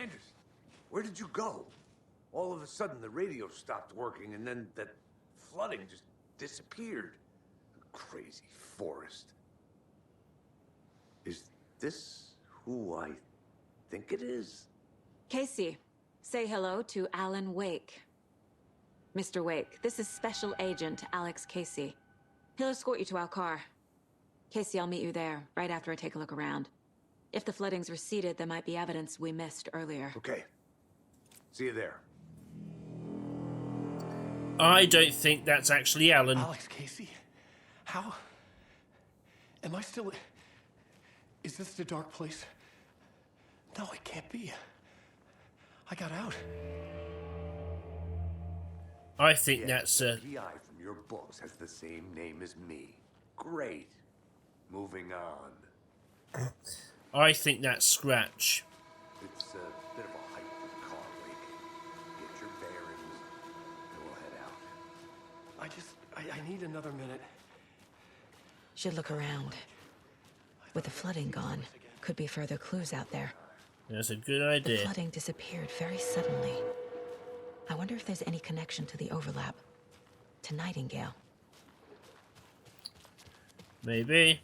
Anderson, where did you go? All of a sudden, the radio stopped working, and then that flooding just disappeared. Crazy forest. Is this who I think it is? Casey, say hello to Alan Wake. Mr. Wake, this is Special Agent Alex Casey. He'll escort you to our car. Casey, I'll meet you there, right after I take a look around. If the flooding's receded, there might be evidence we missed earlier. Okay. See you there. I don't think that's actually Alan. Alex Casey? How? Am I still... Is this the dark place? No, it can't be. I got out. I think that's PI from your books has the same name as me. Great. Moving on. I think that's Scratch. It's a bit of a hike for the car, Wake. Get your bearings, and we'll head out. I need another minute. Should look around. With the flooding gone, could be further clues out there. That's a good The idea. flooding disappeared very suddenly. I wonder if there's any connection to the overlap. To Nightingale. Maybe.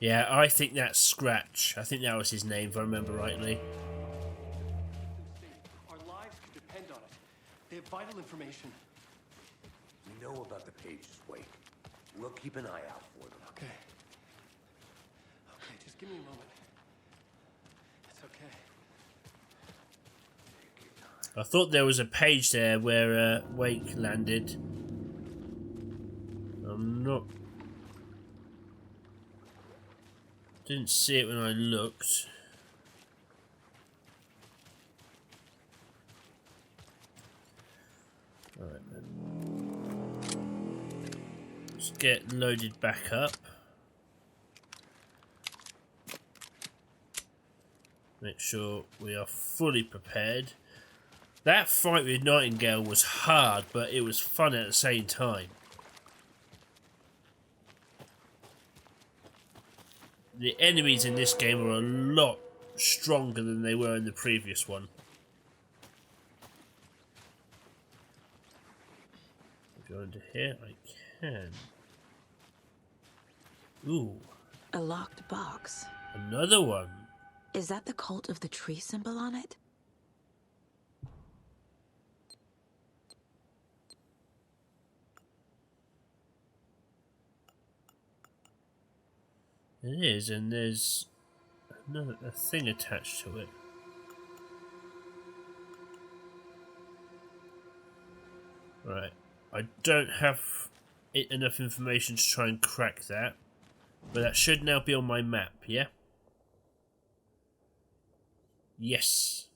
Yeah, I think that's Scratch. I think that was his name, if I remember rightly. Our lives could depend on it. They have vital information. We know about the pages, Wake. We'll keep an eye out for them. Okay. Okay, just give me a moment. It's okay. Take your time. I thought there was a page there where Wake landed. I'm not... Didn't see it when I looked. Alright then. Let's get loaded back up. Make sure we are fully prepared. That fight with Nightingale was hard, but it was fun at the same time. The enemies in this game are a lot stronger than they were in the previous one. Go into here, I can. Ooh, A locked box. another one. Is that the cult of the tree symbol on it? It is, and there's a thing attached to it. Right, I don't have enough information to try and crack that, but that should now be on my map, yeah? Yes.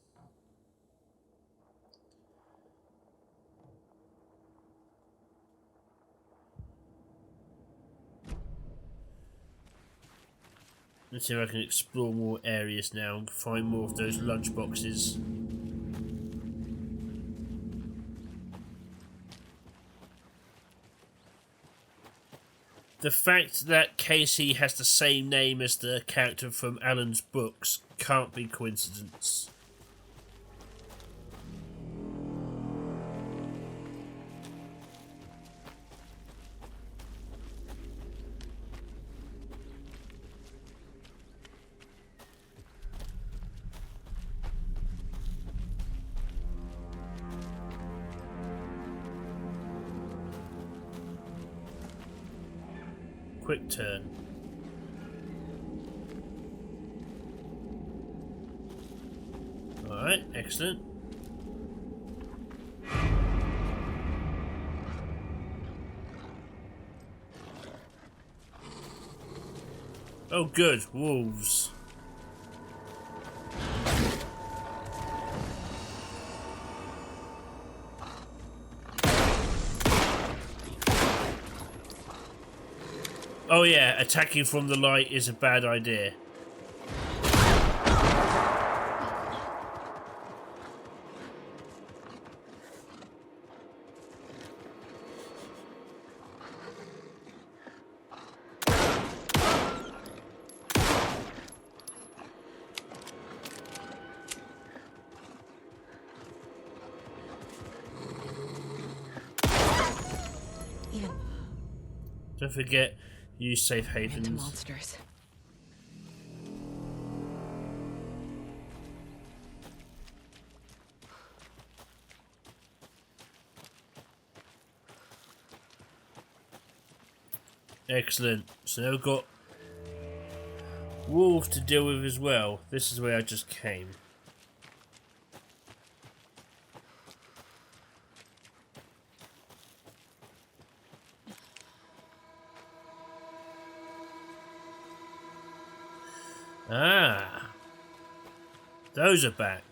Let's see if I can explore more areas now and find more of those lunch boxes. The fact that Casey has the same name as the character from Alan's books can't be coincidence. Quick turn. Alright, excellent. Oh good, wolves. Oh yeah, attacking from the light is a bad idea. even Don't forget, use safe into havens. monsters. Excellent. So now we've got wolves to deal with as well. This is where I just came. Ah, those are back.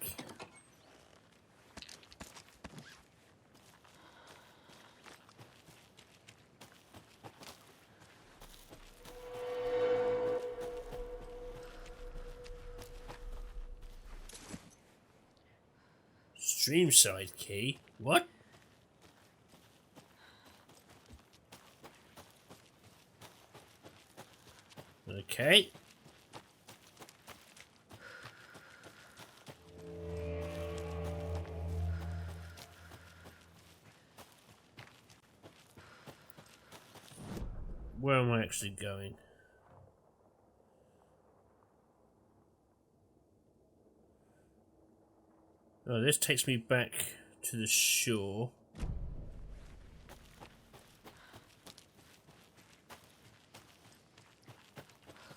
Streamside key? What? Okay. Where am I actually going? Oh, this takes me back to the shore.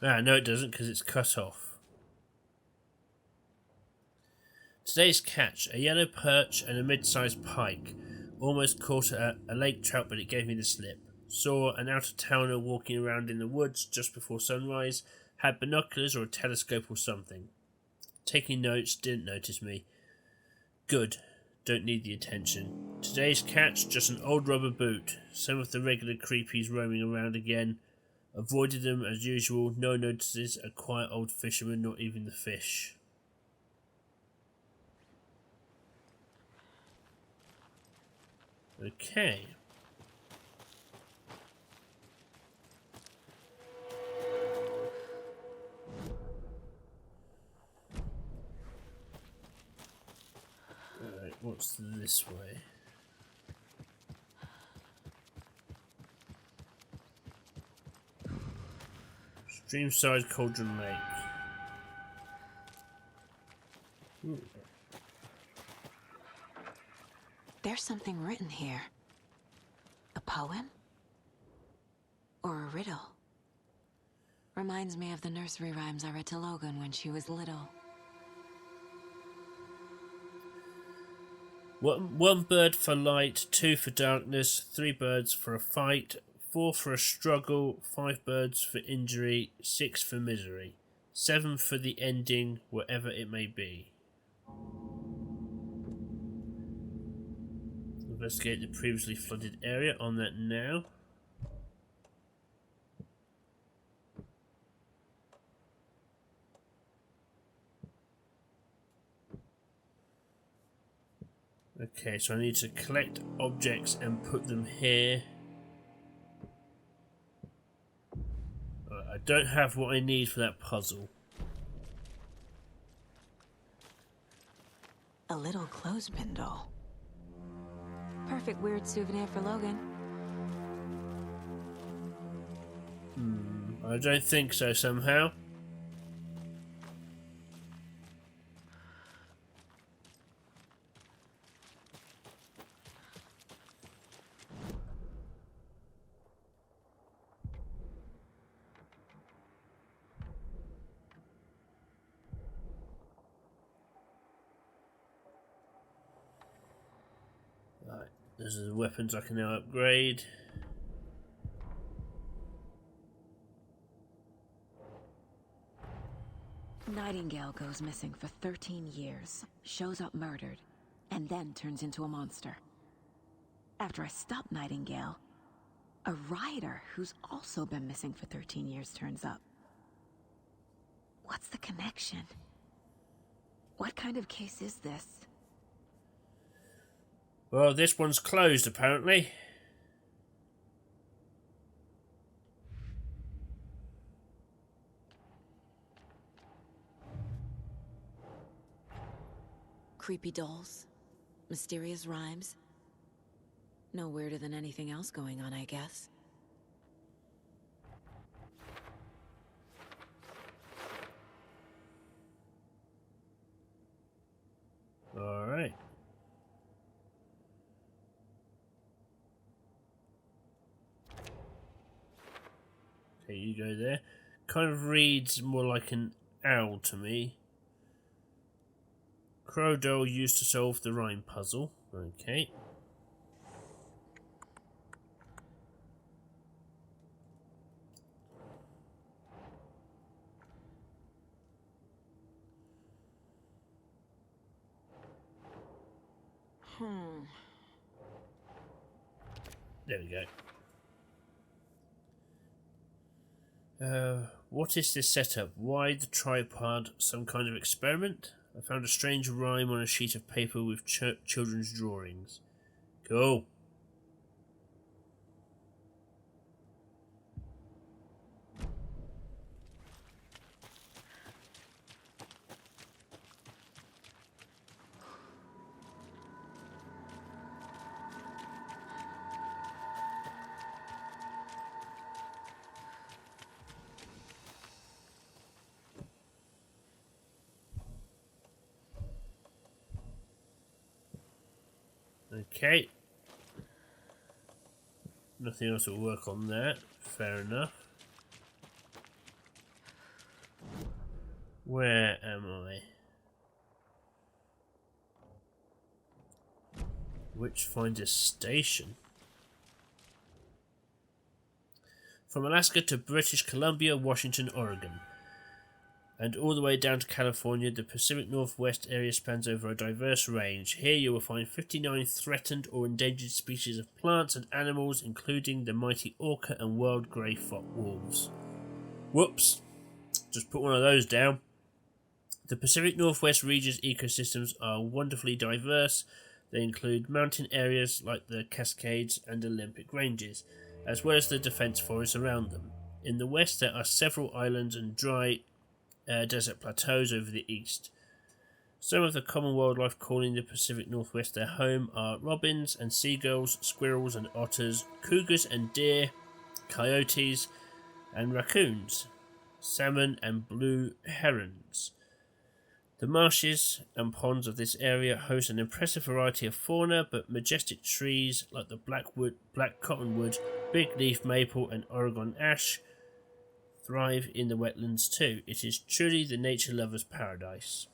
Ah, no it doesn't, because it's cut off. Today's catch, a yellow perch and a mid-sized pike. Almost caught a lake trout, but it gave me the slip. Saw an out-of-towner walking around in the woods just before sunrise. Had binoculars or a telescope or something. Taking notes, didn't notice me. Good. Don't need the attention. Today's catch, just an old rubber boot. Some of the regular creepies roaming around again. Avoided them as usual. No notices. A quiet old fisherman, not even the fish. Okay. Alright, what's this way? Streamside Cauldron Lake. Ooh. There's something written here. A poem? Or a riddle? Reminds me of the nursery rhymes I read to Logan when she was little. One bird for light, 2 for darkness, 3 birds for a fight, 4 for a struggle, 5 birds for injury, 6 for misery, 7 for the ending, whatever it may be. Investigate the previously flooded area. On that now. Okay, so I need to collect objects and put them here. I don't have what I need for that puzzle. A little clothespin doll. Perfect weird souvenir for Logan. I don't think so somehow. Right, those are the weapons I can now upgrade. Nightingale goes missing for 13 years, shows up murdered, and then turns into a monster. After I stop Nightingale, a rider who's also been missing for 13 years turns up. What's the connection? What kind of case is this? Well, this one's closed apparently. Creepy dolls, mysterious rhymes. No weirder than anything else going on, I guess. Alright. Okay, you go there. Kind of reads more like an owl to me. Crowdell used to solve the rhyme puzzle. Okay. There we go. What is this setup? Why the tripod? Some kind of experiment? I found a strange rhyme on a sheet of paper with children's drawings. Cool. Okay. Nothing else will work on that. Fair enough. Where am I? Witchfinder Station. From Alaska to British Columbia, Washington, Oregon, and all the way down to California, the Pacific Northwest area spans over a diverse range. Here you will find 59 threatened or endangered species of plants and animals, including the mighty orca and wild grey fox wolves. Whoops, just put one of those down. The Pacific Northwest region's ecosystems are wonderfully diverse. They include mountain areas like the Cascades and Olympic Ranges, as well as the defence forests around them. In the west there are several islands and dry desert plateaus over the east. Some of the common wildlife calling the Pacific Northwest their home are robins and seagulls, squirrels and otters, cougars and deer, coyotes and raccoons, salmon and blue herons. The marshes and ponds of this area host an impressive variety of fauna, but majestic trees like the black cottonwood, big leaf maple and Oregon ash thrive in the wetlands too. It is truly the nature lover's paradise.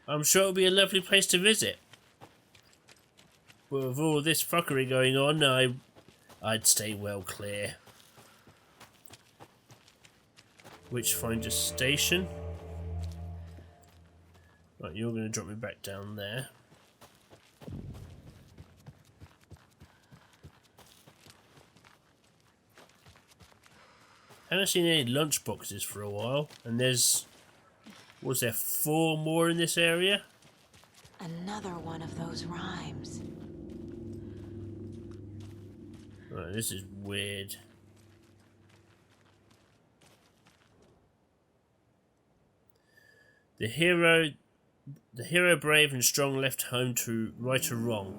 I'm sure it'll be a lovely place to visit. But with all this fuckery going on, I'd stay well clear. Witchfinder Station. Right, you're going to drop me back down there. I haven't seen any lunchboxes for a while, and was there 4 more in this area? Another one of those rhymes. Right, this is weird. The hero brave and strong left home to right or wrong.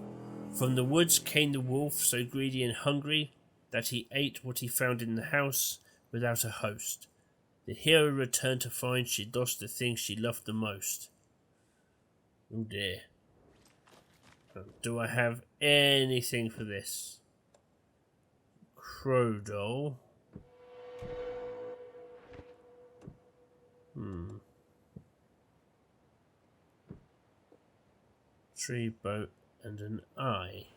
From the woods came the wolf, so greedy and hungry that he ate what he found in the house without a host. The hero returned to find she'd lost the thing she loved the most. Oh dear. Do I have anything for this? Crowdell. Tree boat and an eye.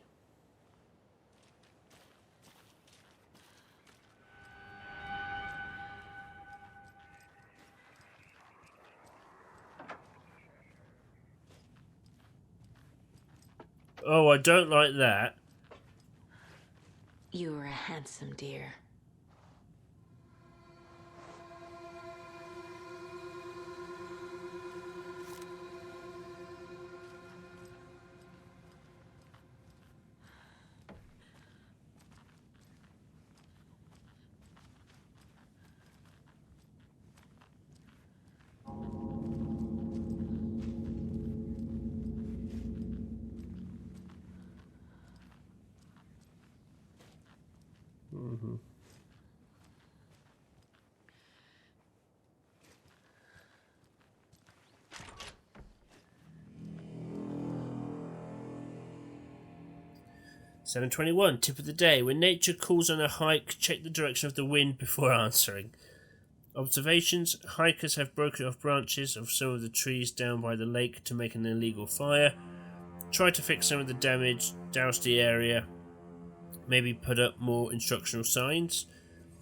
Oh, I don't like that. You are a handsome deer. Mm-hmm. $7.21, tip of the day. When nature calls on a hike, check the direction of the wind before answering. Observations: hikers have broken off branches of some of the trees down by the lake to make an illegal fire. Try to fix some of the damage, douse the area, maybe put up more instructional signs.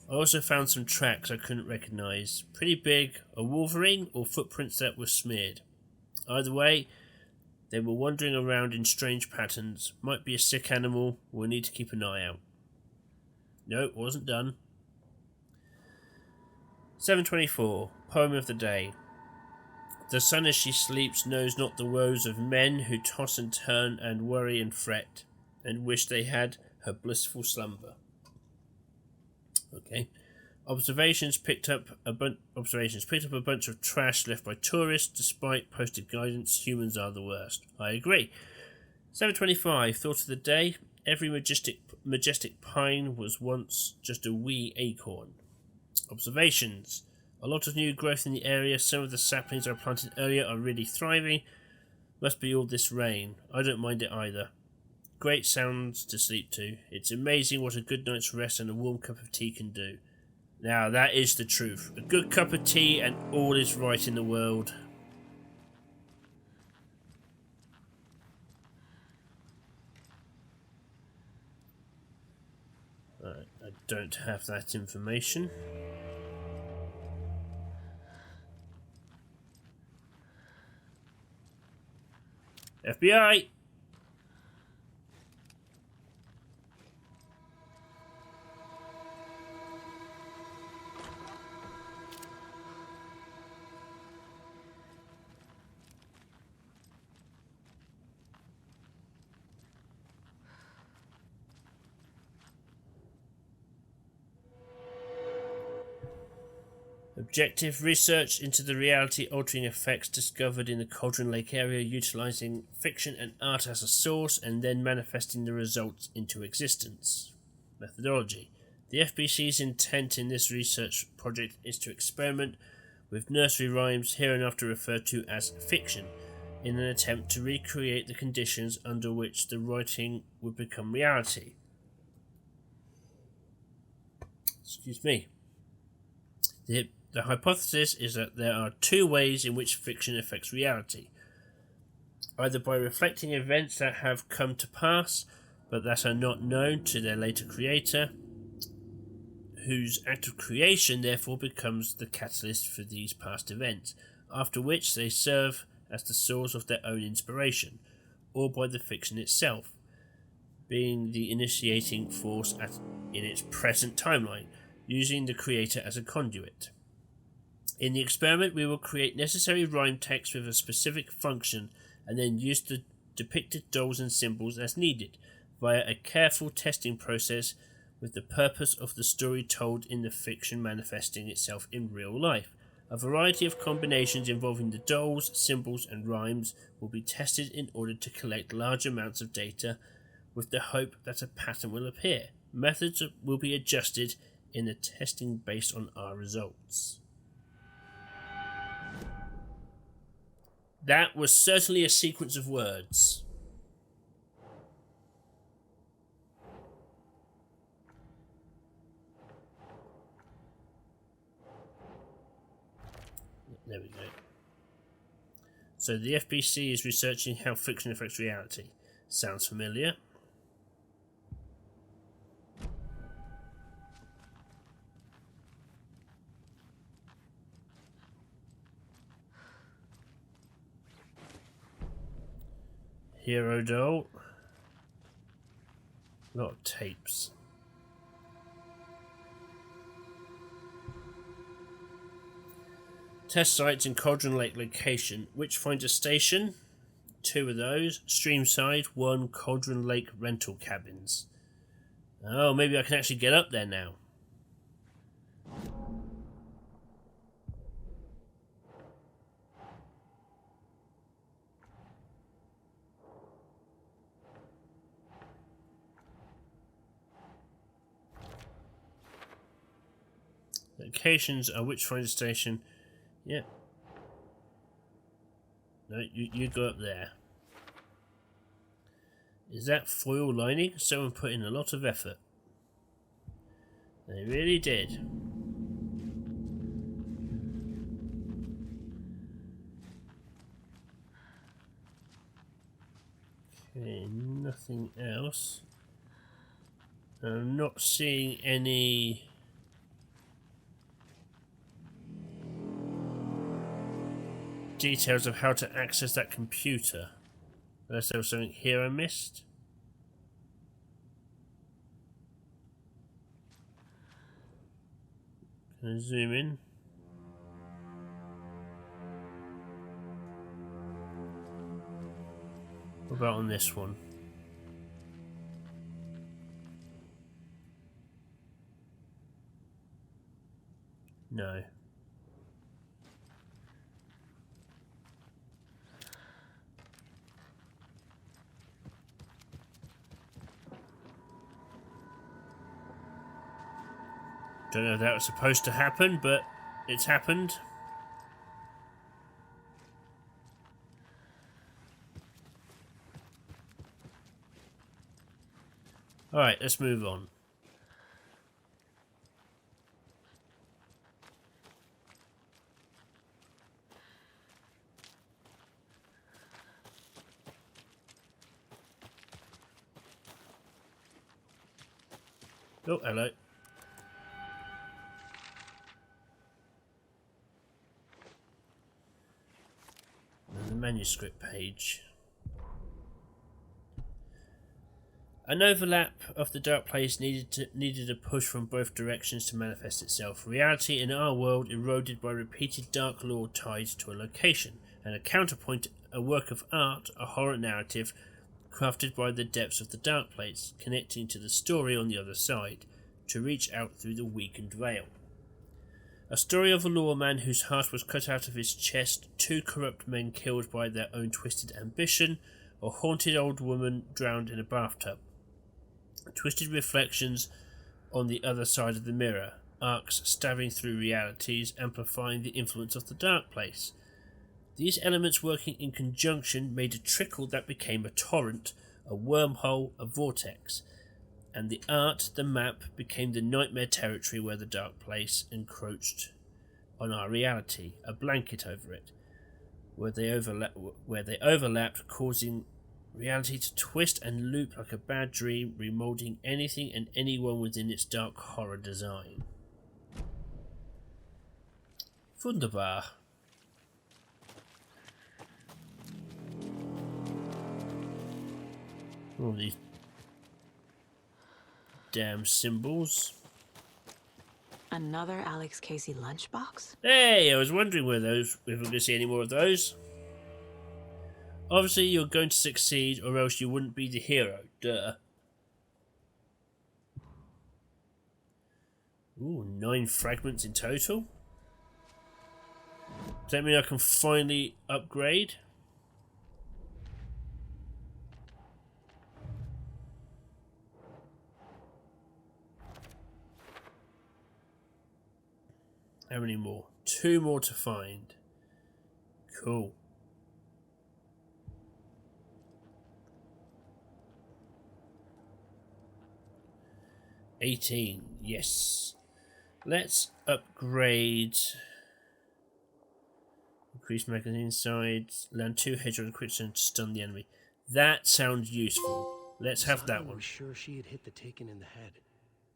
I also found some tracks I couldn't recognise. Pretty big, a wolverine or footprints that were smeared. Either way, they were wandering around in strange patterns. Might be a sick animal. We'll need to keep an eye out. No, it wasn't done. 7.24, poem of the day. The sun as she sleeps knows not the woes of men who toss and turn and worry and fret, and wish they had her blissful slumber. Okay. Observations picked up a bunch of trash left by tourists. Despite posted guidance, humans are the worst. I agree. 7.25, thought of the day. Every majestic pine was once just a wee acorn. Observations: a lot of new growth in the area. Some of the saplings I planted earlier are really thriving. Must be all this rain. I don't mind it either. Great sounds to sleep to. It's amazing what a good night's rest and a warm cup of tea can do. Now that is the truth. A good cup of tea and all is right in the world. I don't have that information. FBI! Objective research into the reality-altering effects discovered in the Cauldron Lake area, utilizing fiction and art as a source and then manifesting the results into existence. Methodology. The FBC's intent in this research project is to experiment with nursery rhymes, hereinafter referred to as fiction, in an attempt to recreate the conditions under which the writing would become reality. Excuse me. The hypothesis is that there are two ways in which fiction affects reality. Either by reflecting events that have come to pass, but that are not known to their later creator, whose act of creation therefore becomes the catalyst for these past events, after which they serve as the source of their own inspiration, or by the fiction itself, being the initiating force in its present timeline, using the creator as a conduit. In the experiment, we will create necessary rhyme text with a specific function and then use the depicted dolls and symbols as needed, via a careful testing process with the purpose of the story told in the fiction manifesting itself in real life. A variety of combinations involving the dolls, symbols, and rhymes will be tested in order to collect large amounts of data with the hope that a pattern will appear. Methods will be adjusted in the testing based on our results. That was certainly a sequence of words. There we go. So the FBC is researching how fiction affects reality. Sounds familiar. Hero doll. A lot of tapes. Test sites in Cauldron Lake location. Witchfinder Station. 2 of those. Streamside. 1 Cauldron Lake rental cabins. Oh, maybe I can actually get up there now. Locations are Witchfinder Station. Yep. No, you go up there. Is that foil lining? Someone put in a lot of effort. They really did. Okay, nothing else. I'm not seeing any details of how to access that computer. Unless there was something here I missed. Can I zoom in? What about on this one? No. Don't know if that was supposed to happen, but it's happened. Alright, let's move on. Oh, hello. And the manuscript page. An overlap of the dark place needed a push from both directions to manifest itself. Reality in our world eroded by repeated dark lore tied to a location, and a counterpoint, a work of art, a horror narrative crafted by the depths of the dark place, connecting to the story on the other side, to reach out through the weakened veil. A story of a lawman whose heart was cut out of his chest, two corrupt men killed by their own twisted ambition, a haunted old woman drowned in a bathtub. Twisted reflections on the other side of the mirror, arcs stabbing through realities, amplifying the influence of the dark place. These elements working in conjunction made a trickle that became a torrent, a wormhole, a vortex. And the art, the map, became the nightmare territory where the dark place encroached on our reality, a blanket over it, where they overlapped, causing reality to twist and loop like a bad dream, remoulding anything and anyone within its dark horror design. Wunderbar. All these damn symbols. Another Alex Casey lunchbox? Hey, I was wondering if we're going to see any more of those. Obviously, you're going to succeed, or else you wouldn't be the hero. Duh. Ooh, 9 fragments in total. Does that mean I can finally upgrade? How many more? 2 more to find. Cool. $18. Yes. Let's upgrade. Increase magazine size. Land 2 hedgehog quicksand to stun the enemy. That sounds useful. Let's have that Simon one. was sure she had hit the Taken in the head,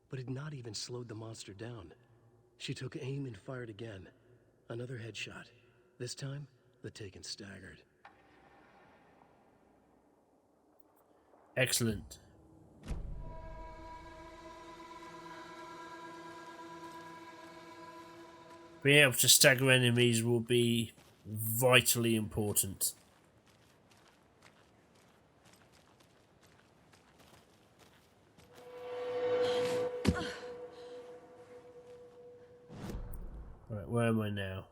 but had not even slowed the monster down. She took aim and fired again. Another headshot. This time, the Taken staggered. Excellent. Being able to stagger enemies will be vitally important. Right, where am I now?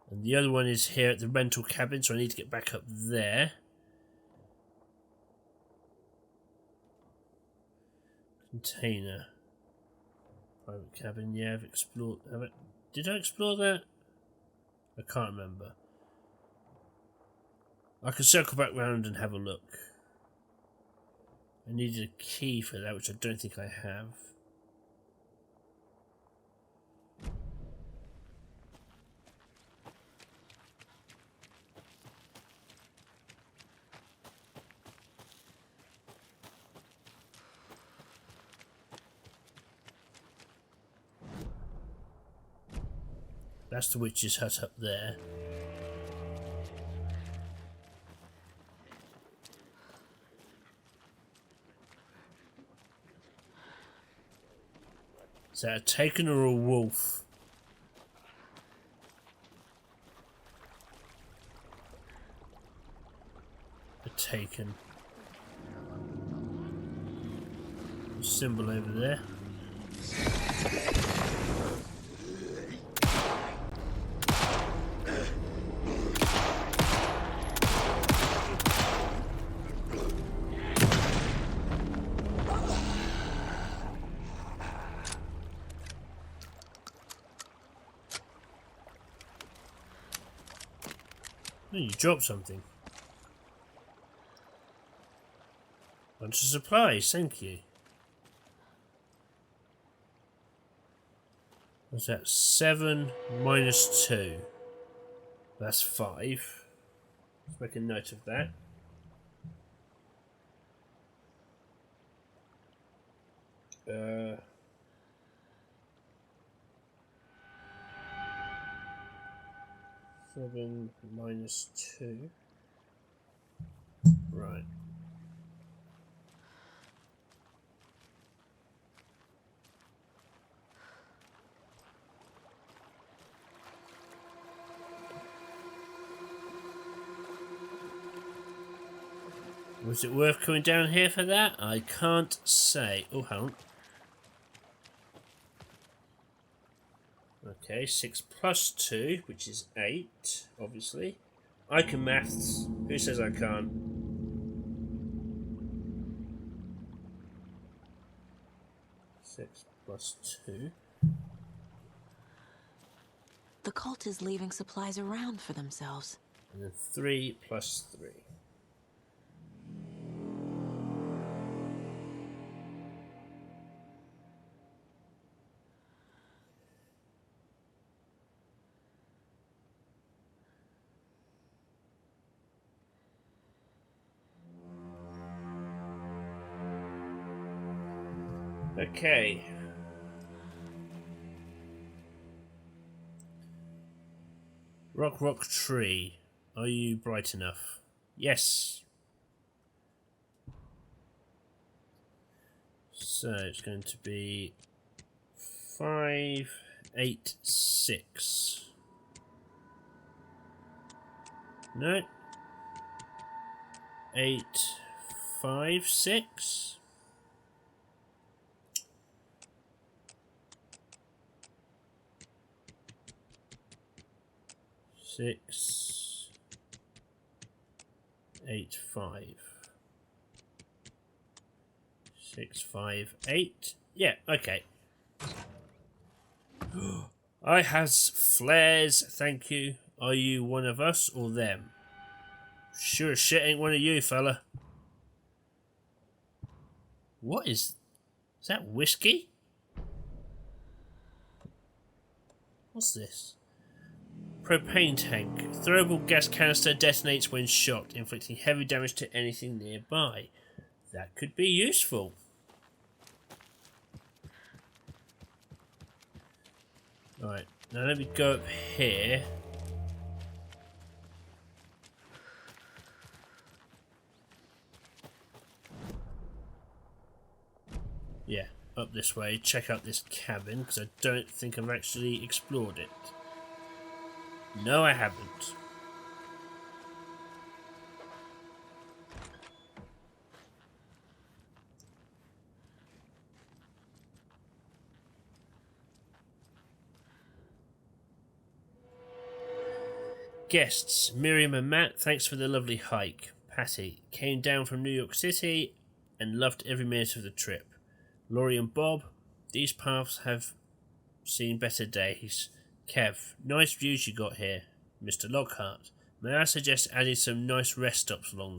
And the other one is here at the rental cabin, so I need to get back up there. Container. Private cabin, yeah, I've explored. Did I explore that? I can't remember. I can circle back round and have a look. I needed a key for that, which I don't think I have. That's the witch's hut up there. Is that a taken or a wolf? A taken. A symbol over there. Oh, you dropped something. Bunch of supplies, thank you. What's that? 7 minus 2. That's 5. Let's make a note of that. Seven minus 2. Right. Was it worth coming down here for that? I can't say. Oh, hang on. Okay, 6 plus 2, which is 8, obviously. I can maths. Who says I can't? Six plus 2. The cult is leaving supplies around for themselves. And then 3 plus 3. Okay. Rock tree. Are you bright enough? Yes. So it's going to be 5, 8, 6. No. 8, 5, 6. 6, 8, 5. 6, 5, 8. Yeah, okay. I has flares, thank you. Are you one of us or them? Sure as shit ain't one of you, fella. What is that whiskey? What's this? Propane tank. Throwable gas canister detonates when shocked, inflicting heavy damage to anything nearby. That could be useful. Alright, now let me go up here. Yeah, up this way, check out this cabin, because I don't think I've actually explored it. No, I haven't. Guests, Miriam and Matt, thanks for the lovely hike. Patty, came down from New York City and loved every minute of the trip. Laurie and Bob, these paths have seen better days. Kev, nice views you got here. Mr. Lockhart, may I suggest adding some nice rest stops along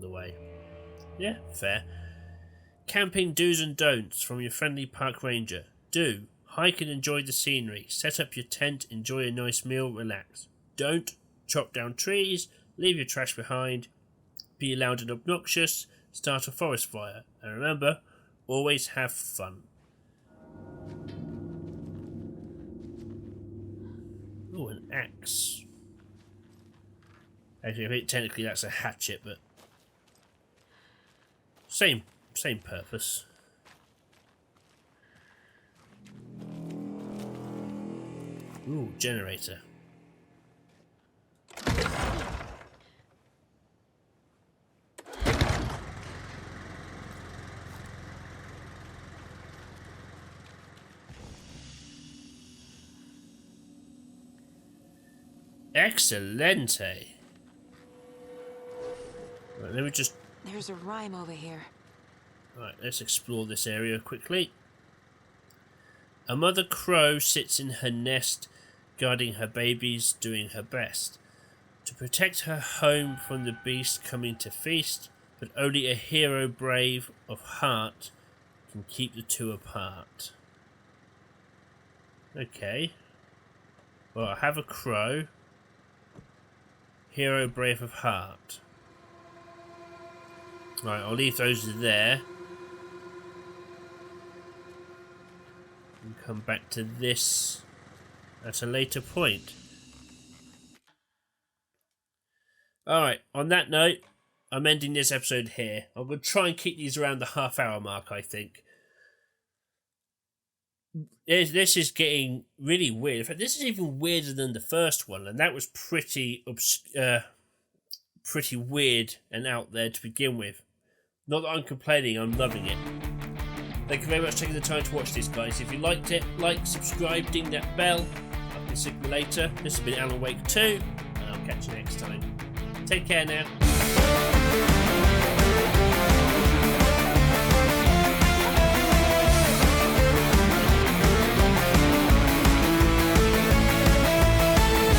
the way? Yeah, fair. Camping do's and don'ts from your friendly park ranger. Do. Hike and enjoy the scenery. Set up your tent, enjoy a nice meal, relax. Don't. Chop down trees, leave your trash behind, be loud and obnoxious, start a forest fire. And remember, always have fun. Oh, an axe. Actually, I think technically that's a hatchet, but same purpose. Ooh, generator. Excelente. Right, let me just... There's a rhyme over here. Right, let's explore this area quickly. A mother crow sits in her nest, guarding her babies, doing her best to protect her home from the beast coming to feast, but only a hero brave of heart can keep the two apart. Okay. Well, I have a crow. Hero brave of heart. Right, I'll leave those there. And come back to this at a later point. Alright, on that note, I'm ending this episode here. I'm going to try and keep these around the half-hour mark, I think. This is getting really weird. In fact, this is even weirder than the first one, and that was pretty weird and out there to begin with. Not that I'm complaining, I'm loving it. Thank you very much for taking the time to watch this, guys. If you liked it, like, subscribe, ding that bell. I'll be seeing you later. This has been Alan Wake 2, and I'll catch you next time. Take care now.